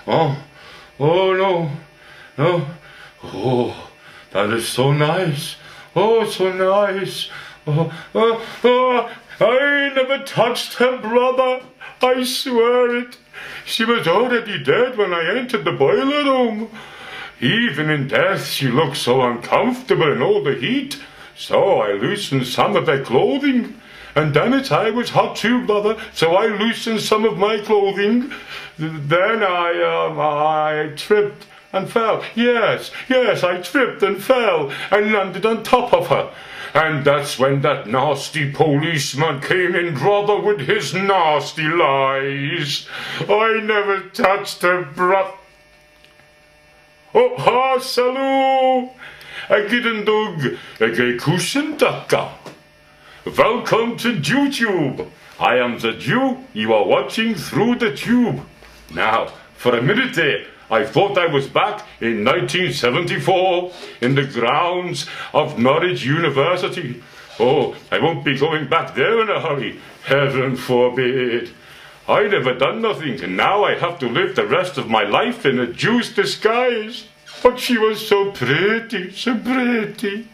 Oh, oh no, no. Oh, that is so nice. Oh, so nice. Oh, I never touched her, brother. I swear it. She was already dead when I entered the boiler room. Even in death she looked so uncomfortable in all the heat. So I loosened some of her clothing. And damn it, I was hot too, brother, so I loosened some of my clothing. Then I tripped and fell. Yes, I tripped and fell and landed on top of her. And that's when that nasty policeman came in, brother, with his nasty lies. I never touched her, brother. Oh, ha, salut! Agidendug, Agekushentaka. Welcome to YouTube. I am the Jew. You are watching through the tube. Now, for a minute there, I thought I was back in 1974 in the grounds of Norwich University. Oh, I won't be going back there in a hurry. Heaven forbid. I never done nothing, and now I have to live the rest of my life in a Jew's disguise. But she was so pretty, so pretty.